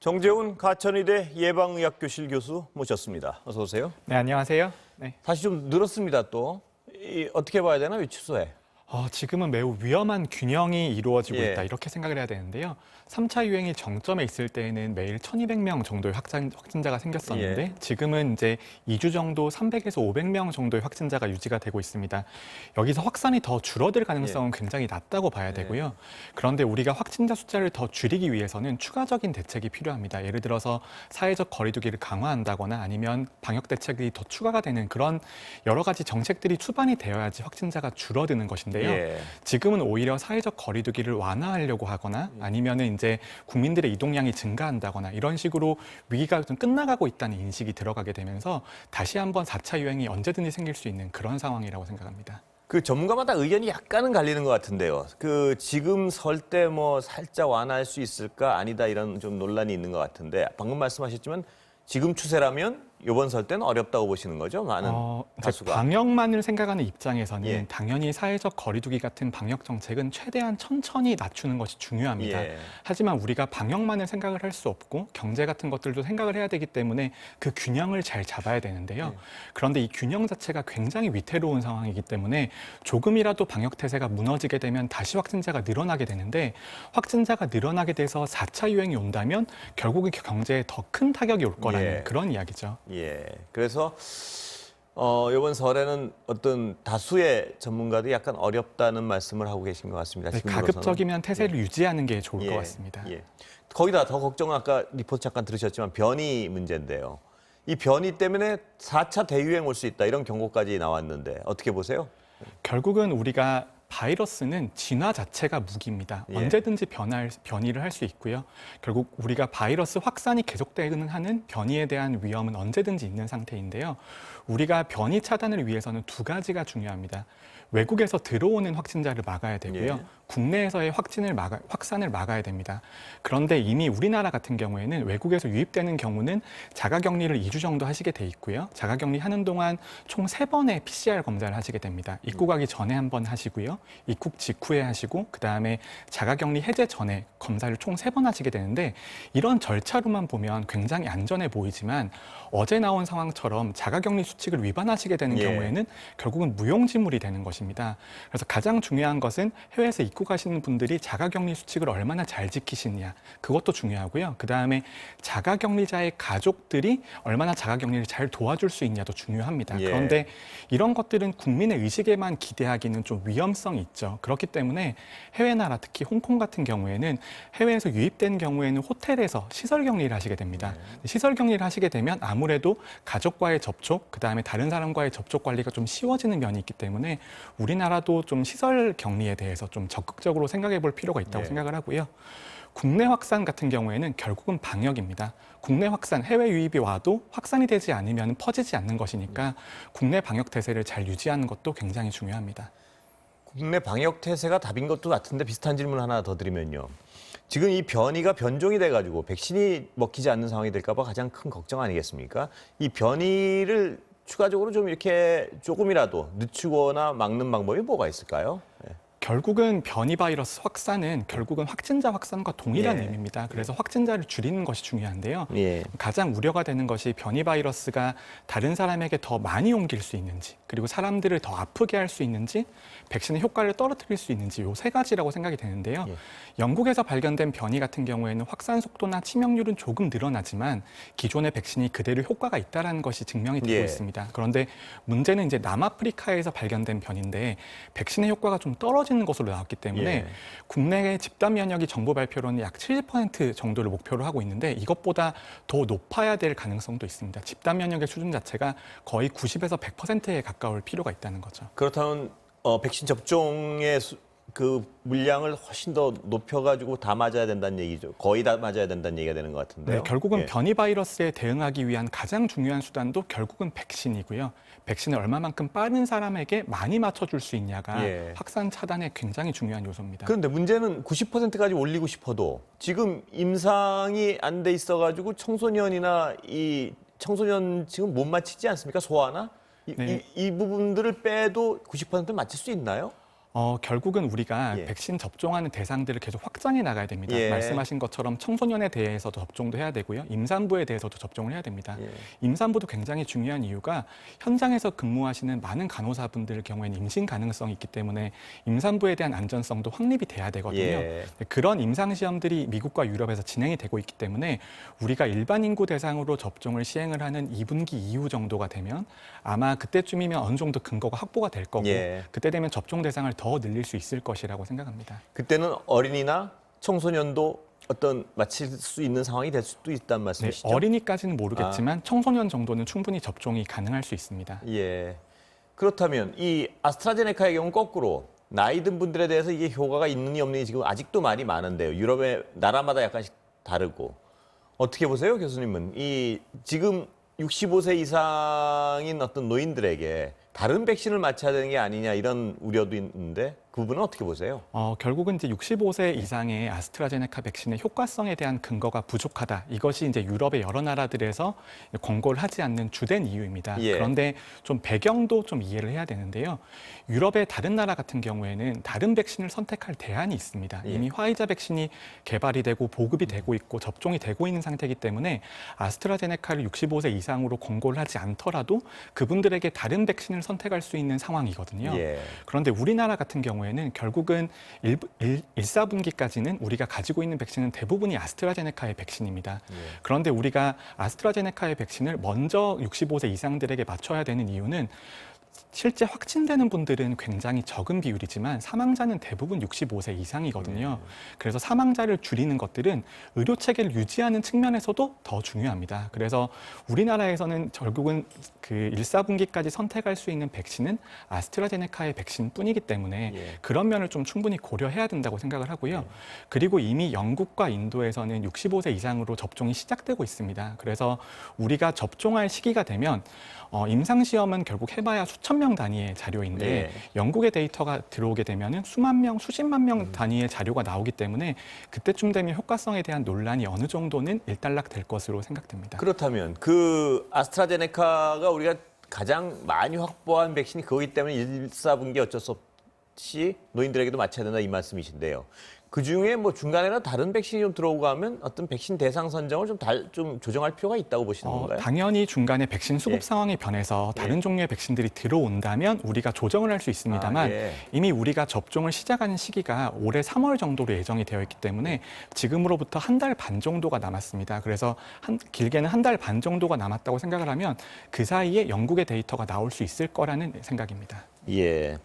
정재훈 가천의대 예방의학교실 교수 모셨습니다. 어서 오세요. 네, 안녕하세요. 네. 다시 좀 늘었습니다, 또. 어떻게 봐야 되나, 이 추세에? 지금은 매우 위험한 균형이 이루어지고 예. 있다, 이렇게 생각을 해야 되는데요. 3차 유행이 정점에 있을 때에는 매일 1,200명 정도의 확진자가 생겼었는데 예. 지금은 이제 2주 정도 300에서 500명 정도의 확진자가 유지가 되고 있습니다. 여기서 확산이 더 줄어들 가능성은 굉장히 낮다고 봐야 되고요. 그런데 우리가 확진자 숫자를 더 줄이기 위해서는 추가적인 대책이 필요합니다. 예를 들어서 사회적 거리두기를 강화한다거나 아니면 방역 대책이 더 추가가 되는 그런 여러 가지 정책들이 추반이 되어야지 확진자가 줄어드는 것인데요. 예. 지금은 오히려 사회적 거리두기를 완화하려고 하거나 아니면은 이제 국민들의 이동량이 증가한다거나 이런 식으로 위기가 좀 끝나가고 있다는 인식이 들어가게 되면서 다시 한번 4차 유행이 언제든지 생길 수 있는 그런 상황이라고 생각합니다. 그 전문가마다 의견이 약간은 갈리는 것 같은데요. 지금 설 때 뭐 살짝 완화할 수 있을까 아니다 이런 좀 논란이 있는 것 같은데 방금 말씀하셨지만 지금 추세라면 이번 설 때는 어렵다고 보시는 거죠? 많은 다수가. 방역만을 생각하는 입장에서는 예. 당연히 사회적 거리두기 같은 방역 정책은 최대한 천천히 낮추는 것이 중요합니다. 예. 하지만 우리가 방역만을 생각을 할 수 없고 경제 같은 것들도 생각을 해야 되기 때문에 그 균형을 잘 잡아야 되는데요. 그런데 이 균형 자체가 굉장히 위태로운 상황이기 때문에 조금이라도 방역 태세가 무너지게 되면 다시 확진자가 늘어나게 되는데 확진자가 늘어나게 돼서 4차 유행이 온다면 결국은 경제에 더 큰 타격이 올 거라는 그런 이야기죠. 예. 그래서 이번 설에는 어떤 다수의 전문가들이 약간 어렵다는 말씀을 하고 계신 것 같습니다. 네, 지금으로서는. 가급적이면 태세를 유지하는 게 좋을 것 같습니다. 예. 거기다 더 걱정은 아까 리포트 잠깐 들으셨지만 변이 문제인데요. 이 변이 때문에 4차 대유행 올 수 있다 이런 경고까지 나왔는데 어떻게 보세요? 결국은 우리가 바이러스는 진화 자체가 무기입니다. 예. 언제든지 변이를 할 수 있고요. 결국 우리가 바이러스 확산이 계속되는 하는 변이에 대한 위험은 언제든지 있는 상태인데요. 우리가 변이 차단을 위해서는 두 가지가 중요합니다. 외국에서 들어오는 확진자를 막아야 되고요. 국내에서의 확산을 막아야 됩니다. 그런데 이미 우리나라 같은 경우에는 외국에서 유입되는 경우는 자가격리를 2주 정도 하시게 돼 있고요. 자가격리 하는 동안 총 3번의 PCR 검사를 하시게 됩니다. 입국하기 전에 한 번 하시고요. 입국 직후에 하시고 그다음에 자가격리 해제 전에 검사를 총 3번 하시게 되는데 이런 절차로만 보면 굉장히 안전해 보이지만 어제 나온 상황처럼 자가격리 수칙을 위반하시게 되는 경우에는 결국은 무용지물이 되는 것입니다. 그래서 가장 중요한 것은 해외에서 입국하시는 분들이 자가격리 수칙을 얼마나 잘 지키시느냐 그것도 중요하고요. 그다음에 자가격리자의 가족들이 얼마나 자가격리를 잘 도와줄 수 있냐도 중요합니다. 그런데 이런 것들은 국민의 의식에만 기대하기는 좀 위험성이 있죠. 그렇기 때문에 해외 나라 특히 홍콩 같은 경우에는 해외에서 유입된 경우에는 호텔에서 시설 격리를 하시게 됩니다. 시설 격리를 하시게 되면 아무래도 가족과의 접촉, 그다음에 다른 사람과의 접촉 관리가 좀 쉬워지는 면이 있기 때문에 우리나라도 좀 시설 격리에 대해서 좀 적극적으로 생각해 볼 필요가 있다고 생각을 하고요. 국내 확산 같은 경우에는 결국은 방역입니다. 국내 확산, 해외 유입이 와도 확산이 되지 않으면 퍼지지 않는 것이니까 국내 방역 태세를 잘 유지하는 것도 굉장히 중요합니다. 국내 방역 태세가 답인 것도 같은데 비슷한 질문 하나 더 드리면요. 지금 이 변이가 변종이 돼가지고 백신이 먹히지 않는 상황이 될까 봐 가장 큰 걱정 아니겠습니까? 이 변이를 추가적으로 좀 이렇게 조금이라도 늦추거나 막는 방법이 뭐가 있을까요? 결국은 변이 바이러스 확산은 결국은 확진자 확산과 동일한 의미입니다. 그래서 확진자를 줄이는 것이 중요한데요. 가장 우려가 되는 것이 변이 바이러스가 다른 사람에게 더 많이 옮길 수 있는지, 그리고 사람들을 더 아프게 할 수 있는지, 백신의 효과를 떨어뜨릴 수 있는지 이 세 가지라고 생각이 되는데요. 영국에서 발견된 변이 같은 경우에는 확산 속도나 치명률은 조금 늘어나지만 기존의 백신이 그대로 효과가 있다는 것이 증명이 되고 있습니다. 그런데 문제는 이제 남아프리카에서 발견된 변인데 백신의 효과가 좀 떨어지는 것으로 나왔기 때문에 국내의 집단 면역이 정부 발표로는 약 70% 정도를 목표로 하고 있는데 이것보다 더 높아야 될 가능성도 있습니다. 집단 면역의 수준 자체가 거의 90에서 100%에 가까울 필요가 있다는 거죠. 그렇다면 백신 접종의 그 물량을 훨씬 더 높여가지고 다 맞아야 된다는 얘기죠. 거의 다 맞아야 된다는 얘기가 되는 것 같은데요. 결국은 변이 바이러스에 대응하기 위한 가장 중요한 수단도 결국은 백신이고요. 백신을 얼마만큼 빠른 사람에게 많이 맞춰줄 수 있냐가 확산 차단에 굉장히 중요한 요소입니다. 그런데 문제는 90%까지 올리고 싶어도 지금 임상이 안 돼 있어가지고 청소년이나 이 청소년 지금 못 맞히지 않습니까? 소아나? 이 부분들을 빼도 90% 맞힐 수 있나요? 결국은 우리가 예. 백신 접종하는 대상들을 계속 확장해 나가야 됩니다. 예. 말씀하신 것처럼 청소년에 대해서도 접종도 해야 되고요. 임산부에 대해서도 접종을 해야 됩니다. 예. 임산부도 굉장히 중요한 이유가 현장에서 근무하시는 많은 간호사분들 경우에는 임신 가능성이 있기 때문에 임산부에 대한 안전성도 확립이 돼야 되거든요. 예. 그런 임상시험들이 미국과 유럽에서 진행이 되고 있기 때문에 우리가 일반 인구 대상으로 접종을 시행을 하는 2분기 이후 정도가 되면 아마 그때쯤이면 어느 정도 근거가 확보가 될 거고 예. 그때 되면 접종 대상을 더 늘릴 수 있을 것이라고 생각합니다. 그때는 어린이나 청소년도 어떤 맞힐 수 있는 상황이 될 수도 있다는 네, 말씀이시죠? 어린이까지는 모르겠지만 청소년 정도는 충분히 접종이 가능할 수 있습니다. 예. 그렇다면 이 아스트라제네카의 경우는 거꾸로 나이 든 분들에 대해서 이게 효과가 있느니 없느니 지금 아직도 말이 많은데요. 유럽의 나라마다 약간씩 다르고 어떻게 보세요, 교수님은? 이 지금 65세 이상인 어떤 노인들에게 다른 백신을 맞춰야 되는 게 아니냐 이런 우려도 있는데 그 부분은 어떻게 보세요? 결국은 이제 65세 이상의 아스트라제네카 백신의 효과성에 대한 근거가 부족하다. 이것이 이제 유럽의 여러 나라들에서 권고를 하지 않는 주된 이유입니다. 예. 그런데 좀 배경도 좀 이해를 해야 되는데요. 유럽의 다른 나라 같은 경우에는 다른 백신을 선택할 대안이 있습니다. 예. 이미 화이자 백신이 개발이 되고 보급이 되고 있고 접종이 되고 있는 상태이기 때문에 아스트라제네카를 65세 이상으로 권고를 하지 않더라도 그분들에게 다른 백신을 선택할 수 있는 상황이거든요. 예. 그런데 우리나라 같은 경우에는 결국은 1,4분기까지는 우리가 가지고 있는 백신은 대부분이 아스트라제네카의 백신입니다. 예. 그런데 우리가 아스트라제네카의 백신을 먼저 65세 이상들에게 맞춰야 되는 이유는 실제 확진되는 분들은 굉장히 적은 비율이지만 사망자는 대부분 65세 이상이거든요. 그래서 사망자를 줄이는 것들은 의료 체계를 유지하는 측면에서도 더 중요합니다. 그래서 우리나라에서는 결국은 그 1,4분기까지 선택할 수 있는 백신은 아스트라제네카의 백신뿐이기 때문에 예. 그런 면을 좀 충분히 고려해야 된다고 생각을 하고요. 그리고 이미 영국과 인도에서는 65세 이상으로 접종이 시작되고 있습니다. 그래서 우리가 접종할 시기가 되면 임상시험은 결국 해봐야 수천 명 단위의 자료인데 예. 영국의 데이터가 들어오게 되면은 수만 명, 수십만 명 단위의 자료가 나오기 때문에 그때쯤 되면 효과성에 대한 논란이 어느 정도는 일단락될 것으로 생각됩니다. 그렇다면 그 아스트라제네카가 우리가 가장 많이 확보한 백신이 그거기 때문에 1,4분기 어쩔 수 없이 노인들에게도 맞춰야 된다 이 말씀이신데요. 그중에 뭐 중간에는 다른 백신이 좀 들어오고 하면 어떤 백신 대상 선정을 좀 조정할 필요가 있다고 보시는 건가요? 당연히 중간에 백신 수급 예. 상황이 변해서 다른 예. 종류의 백신들이 들어온다면 우리가 조정을 할 수 있습니다만 예. 이미 우리가 접종을 시작하는 시기가 올해 3월 정도로 예정이 되어 있기 때문에 지금으로부터 한 달 반 정도가 남았습니다. 그래서 길게는 한 달 반 정도가 남았다고 생각을 하면 그 사이에 영국의 데이터가 나올 수 있을 거라는 생각입니다. 예.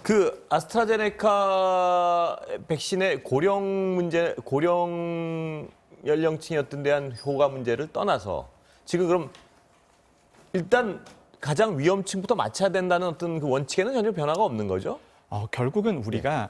그 아스트라제네카 백신의 고령 연령층이었던 대한 효과 문제를 떠나서 지금 그럼 일단 가장 위험층부터 맞춰야 된다는 어떤 그 원칙에는 전혀 변화가 없는 거죠? 결국은 우리가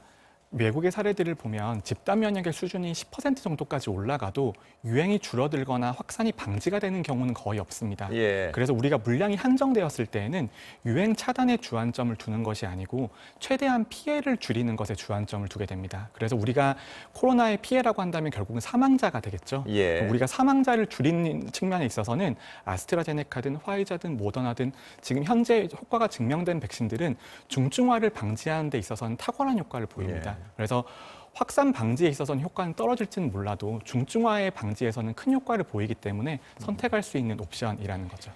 외국의 사례들을 보면 집단 면역의 수준이 10% 정도까지 올라가도 유행이 줄어들거나 확산이 방지가 되는 경우는 거의 없습니다. 예. 그래서 우리가 물량이 한정되었을 때에는 유행 차단에 주안점을 두는 것이 아니고 최대한 피해를 줄이는 것에 주안점을 두게 됩니다. 그래서 우리가 코로나의 피해라고 한다면 결국은 사망자가 되겠죠. 예. 우리가 사망자를 줄이는 측면에 있어서는 아스트라제네카든 화이자든 모더나든 지금 현재 효과가 증명된 백신들은 중증화를 방지하는 데 있어서는 탁월한 효과를 보입니다. 그래서 확산 방지에 있어서는 효과는 떨어질지는 몰라도 중증화의 방지에서는 큰 효과를 보이기 때문에 선택할 수 있는 옵션이라는 거죠.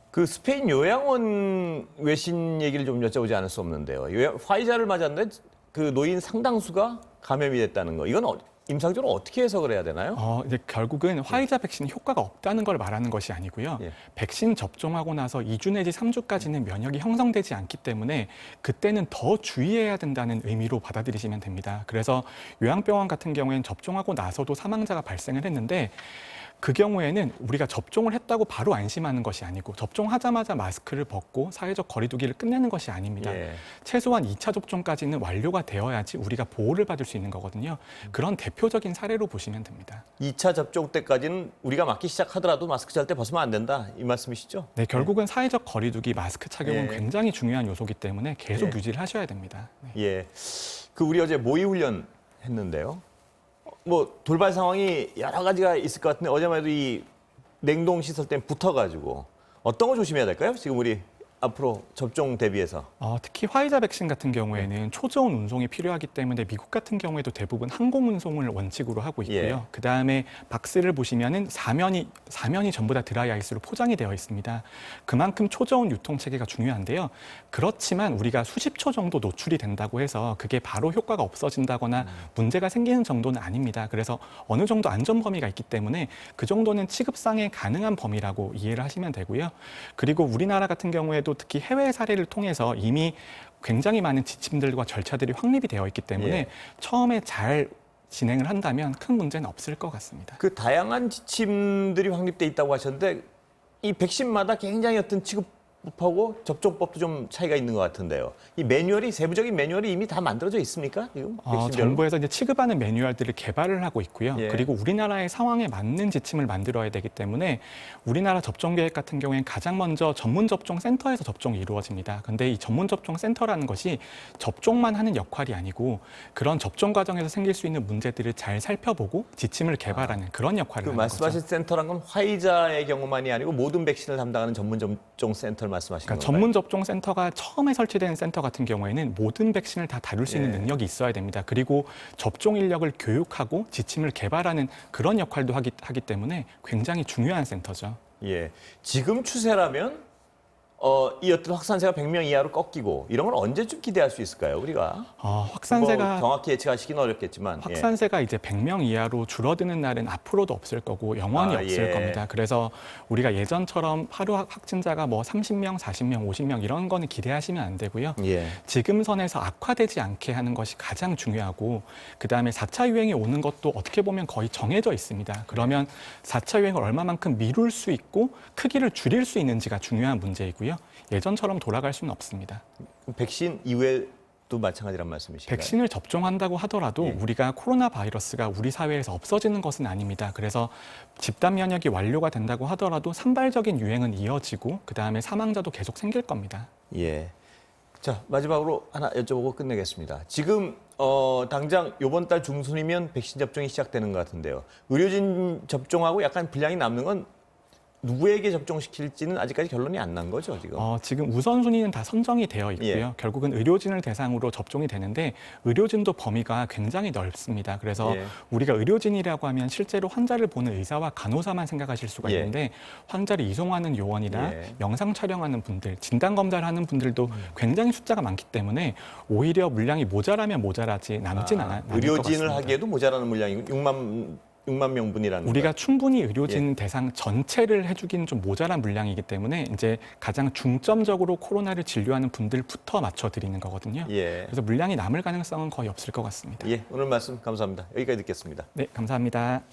그 스페인 요양원 외신 얘기를 좀 여쭤보지 않을 수 없는데요. 화이자를 맞았는데 그 노인 상당수가 감염이 됐다는 거. 이건 임상적으로 어떻게 해석을 해야 되나요? 이제 결국은 화이자 백신이 효과가 없다는 걸 말하는 것이 아니고요. 예. 백신 접종하고 나서 2주 내지 3주까지는 면역이 형성되지 않기 때문에 그때는 더 주의해야 된다는 의미로 받아들이시면 됩니다. 그래서 요양병원 같은 경우에는 접종하고 나서도 사망자가 발생을 했는데 그 경우에는 우리가 접종을 했다고 바로 안심하는 것이 아니고 접종하자마자 마스크를 벗고 사회적 거리 두기를 끝내는 것이 아닙니다. 예. 최소한 2차 접종까지는 완료가 되어야지 우리가 보호를 받을 수 있는 거거든요. 그런 대표적인 사례로 보시면 됩니다. 2차 접종 때까지는 우리가 맞기 시작하더라도 마스크 잘 때 벗으면 안 된다 이 말씀이시죠? 네, 결국은 사회적 거리 두기, 마스크 착용은 예. 굉장히 중요한 요소이기 때문에 계속 예. 유지를 하셔야 됩니다. 네. 예. 그 우리 어제 모의 훈련 했는데요. 뭐 돌발 상황이 여러 가지가 있을 것 같은데 어제만 해도 이 냉동 시설 때문에 붙어가지고 어떤 거 조심해야 될까요? 지금 우리 앞으로 접종 대비해서? 특히 화이자 백신 같은 경우에는 초저온 운송이 필요하기 때문에 미국 같은 경우에도 대부분 항공 운송을 원칙으로 하고 있고요. 예. 그 다음에 박스를 보시면은 사면이 전부 다 드라이 아이스로 포장이 되어 있습니다. 그만큼 초저온 유통 체계가 중요한데요. 그렇지만 우리가 수십 초 정도 노출이 된다고 해서 그게 바로 효과가 없어진다거나 문제가 생기는 정도는 아닙니다. 그래서 어느 정도 안전 범위가 있기 때문에 그 정도는 취급상에 가능한 범위라고 이해를 하시면 되고요. 그리고 우리나라 같은 경우에도 특히 해외 사례를 통해서 이미 굉장히 많은 지침들과 절차들이 확립이 되어 있기 때문에 예. 처음에 잘 진행을 한다면 큰 문제는 없을 것 같습니다. 그 다양한 지침들이 확립돼 있다고 하셨는데 이 백신마다 굉장히 어떤 취급법하고 접종법도 좀 차이가 있는 것 같은데요. 이 매뉴얼이 세부적인 매뉴얼이 이미 다 만들어져 있습니까? 지금 백신별로? 정부에서 이제 취급하는 매뉴얼들을 개발을 하고 있고요. 예. 그리고 우리나라의 상황에 맞는 지침을 만들어야 되기 때문에 우리나라 접종 계획 같은 경우에는 가장 먼저 전문 접종 센터에서 접종이 이루어집니다. 근데 이 전문 접종 센터라는 것이 접종만 하는 역할이 아니고 그런 접종 과정에서 생길 수 있는 문제들을 잘 살펴보고 지침을 개발하는 그런 역할을 그 하는 말씀하신 거죠. 센터란 건 화이자의 경우만이 아니고 모든 백신을 담당하는 전문 접종 센터를 말씀하시는 그러니까 건가요? 전문 접종 센터가 처음에 설치된 센터 같은 경우에는 모든 백신을 다 다룰 수 있는 예. 능력이 있어야 됩니다. 그리고 접종 인력을 교육하고 지침을 개발하는 그런 역할도 하기 때문에 굉장히 중요한 센터죠. 예. 지금 추세라면 이 어떤 확산세가 100명 이하로 꺾이고 이런 걸 언제쯤 기대할 수 있을까요, 우리가? 확산세가 뭐 정확히 예측하시기는 어렵겠지만. 예. 확산세가 이제 100명 이하로 줄어드는 날은 앞으로도 없을 거고 영원히 없을 예. 겁니다. 그래서 우리가 예전처럼 하루 확진자가 뭐 30명, 40명, 50명 이런 거는 기대하시면 안 되고요. 예. 지금 선에서 악화되지 않게 하는 것이 가장 중요하고 그다음에 4차 유행이 오는 것도 어떻게 보면 거의 정해져 있습니다. 그러면 4차 유행을 얼마만큼 미룰 수 있고 크기를 줄일 수 있는지가 중요한 문제이고요. 예전처럼 돌아갈 수는 없습니다. 백신 이외에도 마찬가지란 말씀이신가요? 백신을 접종한다고 하더라도 예. 우리가 코로나 바이러스가 우리 사회에서 없어지는 것은 아닙니다. 그래서 집단 면역이 완료가 된다고 하더라도 산발적인 유행은 이어지고 그다음에 사망자도 계속 생길 겁니다. 예. 자, 마지막으로 하나 여쭤보고 끝내겠습니다. 지금 당장 이번 달 중순이면 백신 접종이 시작되는 것 같은데요. 의료진 접종하고 약간 분량이 남는 건 누구에게 접종시킬지는 아직까지 결론이 안 난 거죠, 지금? 지금 우선순위는 다 선정이 되어 있고요. 예. 결국은 의료진을 대상으로 접종이 되는데 의료진도 범위가 굉장히 넓습니다. 그래서 예. 우리가 의료진이라고 하면 실제로 환자를 보는 의사와 간호사만 생각하실 수가 예. 있는데 환자를 이송하는 요원이나 예. 영상 촬영하는 분들, 진단검사를 하는 분들도 굉장히 숫자가 많기 때문에 오히려 물량이 모자라면 모자라지 남진 않을 것 같습니다. 의료진을 하기에도 모자라는 물량이고 6만 명분이라는 우리가 거예요. 충분히 의료진 대상 전체를 해주기는 좀 모자란 물량이기 때문에 이제 가장 중점적으로 코로나를 진료하는 분들부터 맞춰드리는 거거든요. 예. 그래서 물량이 남을 가능성은 거의 없을 것 같습니다. 예, 오늘 말씀 감사합니다. 여기까지 듣겠습니다. 네, 감사합니다.